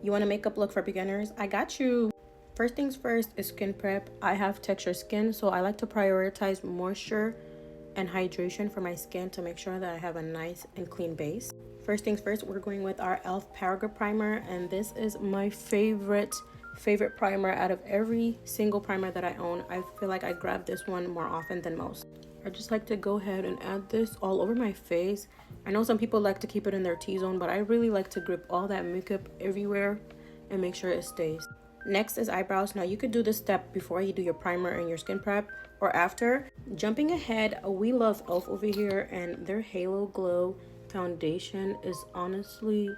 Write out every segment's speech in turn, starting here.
You want a makeup look for beginners? I got you. First things first is skin prep. I have texture skin, so I like to prioritize moisture and hydration for my skin to make sure that I have a nice and clean base. First things first, we're going with our e.l.f. Paragraph Primer, and this is my favorite primer out of every single primer that I own. I feel like I grab this one more often than most. I just like to go ahead and add this all over my face. I know some people like to keep it in their T-zone, but I really like to grip all that makeup everywhere and make sure it stays. Next is eyebrows. Now you could do this step before you do your primer and your skin prep or after. Jumping ahead, we love e.l.f. over here, and their Halo Glow foundation is honestly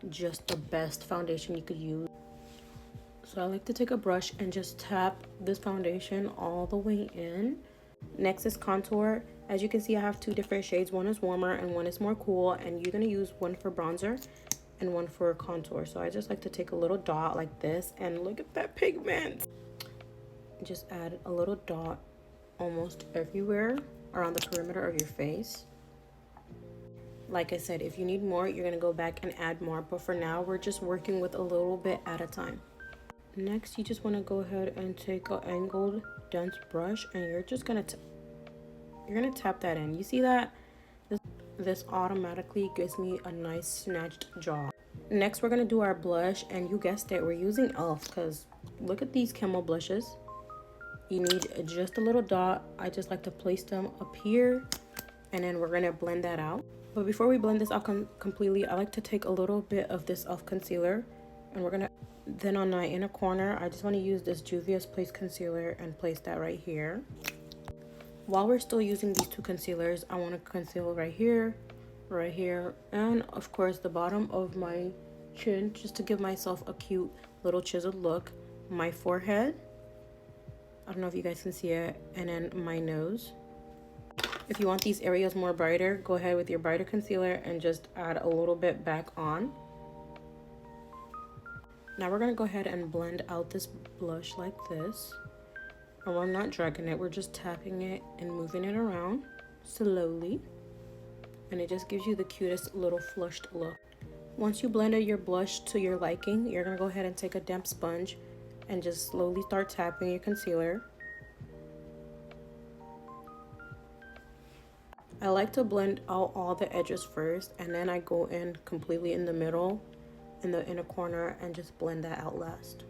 just the best foundation you could use. So I like to take a brush and just tap this foundation all the way in. Next is contour. As you can see, I have two different shades. One is warmer and one is more cool, and you're gonna use one for bronzer and one for contour. So I just like to take a little dot like this, and look at that pigment. Just add a little dot almost everywhere around the perimeter of your face. Like I said, if you need more, you're gonna go back and add more, but for now we're just working with a little bit at a time. Next, you just want to go ahead and take an angled dense brush, and you're just gonna tap that in. You see that? This automatically gives me a nice snatched jaw. Next, we're gonna do our blush, and you guessed it, we're using e.l.f. because look at these Camo blushes. You need just a little dot. I just like to place them up here, and then we're gonna blend that out. But before we blend this out completely, I like to take a little bit of this e.l.f. concealer, and we're gonna then on my inner corner, I just want to use this Juvia's Place concealer and place that right here. While we're still using these two concealers, I want to conceal right here, and of course the bottom of my chin, just to give myself a cute little chiseled look. My forehead, I don't know if you guys can see it, and then my nose. If you want these areas more brighter, go ahead with your brighter concealer and just add a little bit back on. Now we're gonna go ahead and blend out this blush like this. And we're not dragging it, we're just tapping it and moving it around slowly. And it just gives you the cutest little flushed look. Once you blended your blush to your liking, you're gonna go ahead and take a damp sponge and just slowly start tapping your concealer. I like to blend out all the edges first, and then I go in completely in the middle, in the inner corner, and just blend that out last.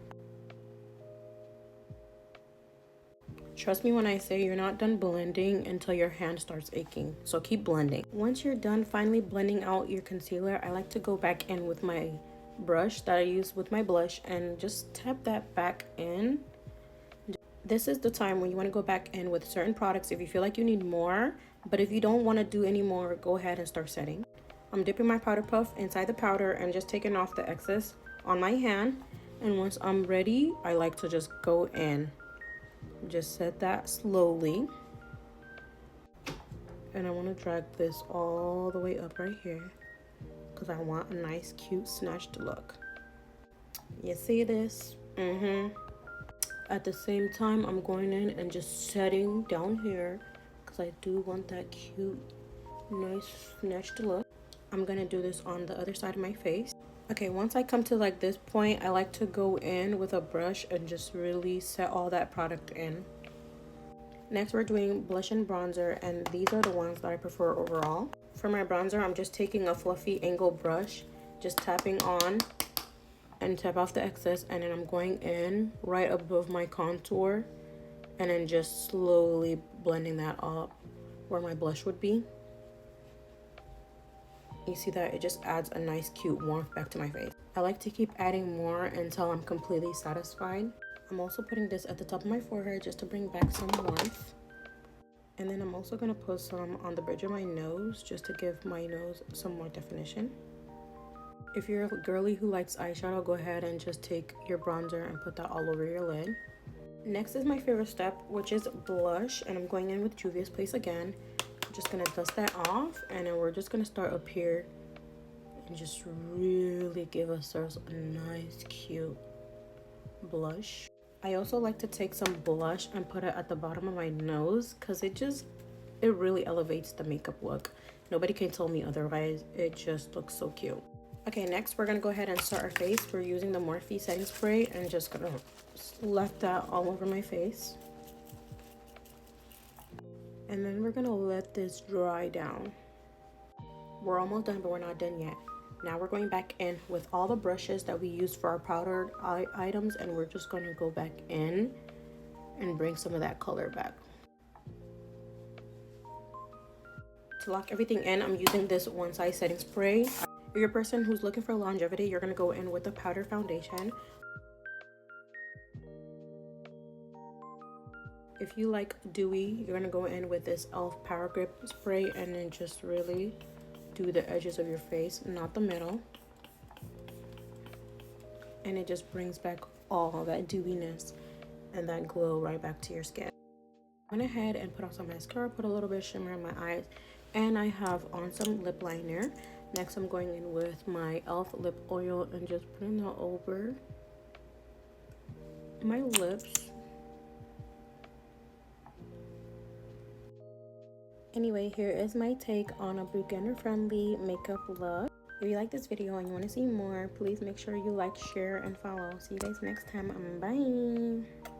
Trust me when I say you're not done blending until your hand starts aching, so keep blending. Once you're done finally blending out your concealer, I like to go back in with my brush that I use with my blush and just tap that back in. This is the time when you want to go back in with certain products if you feel like you need more, but if you don't want to do any more, go ahead and start setting. I'm dipping my powder puff inside the powder and just taking off the excess on my hand. And once I'm ready, I like to just go in. Just set that slowly. And I want to drag this all the way up right here because I want a nice, cute, snatched look. You see this? At the same time, I'm going in and just setting down here because I do want that cute, nice, snatched look. I'm gonna do this on the other side of my face. Okay, once I come to like this point, I like to go in with a brush and just really set all that product in. Next, we're doing blush and bronzer, and these are the ones that I prefer overall. For my bronzer, I'm just taking a fluffy angle brush, just tapping on and tap off the excess, and then I'm going in right above my contour and then just slowly blending that up where my blush would be. You see that? It just adds a nice cute warmth back to my face. I like to keep adding more until I'm completely satisfied. I'm also putting this at the top of my forehead just to bring back some warmth. And then I'm also going to put some on the bridge of my nose just to give my nose some more definition. If you're a girly who likes eyeshadow, go ahead and just take your bronzer and put that all over your lid. Next is my favorite step, which is blush, and I'm going in with Juvia's Place again. I'm just gonna dust that off, and then we're just gonna start up here and just really give ourselves a nice, cute blush. I also like to take some blush and put it at the bottom of my nose because it really elevates the makeup look. Nobody can tell me otherwise. It just looks so cute. Okay, next we're gonna go ahead and start our face. We're using the Morphe setting spray and just gonna let that all over my face. And then we're gonna let this dry down. We're almost done, but we're not done yet. Now we're going back in with all the brushes that we used for our powdered items, and we're just gonna go back in and bring some of that color back. To lock everything in, I'm using this One Size setting spray. If you're a person who's looking for longevity, you're gonna go in with the powder foundation. If you like dewy, you're gonna go in with this e.l.f. Power Grip spray and then just really do the edges of your face, not the middle. And it just brings back all that dewiness and that glow right back to your skin. I went ahead and put on some mascara, put a little bit of shimmer in my eyes, and I have on some lip liner. Next, I'm going in with my e.l.f. lip oil and just putting that over my lips. Anyway, here is my take on a beginner-friendly makeup look. If you like this video and you want to see more, please make sure you like, share, and follow. See you guys next time. Bye!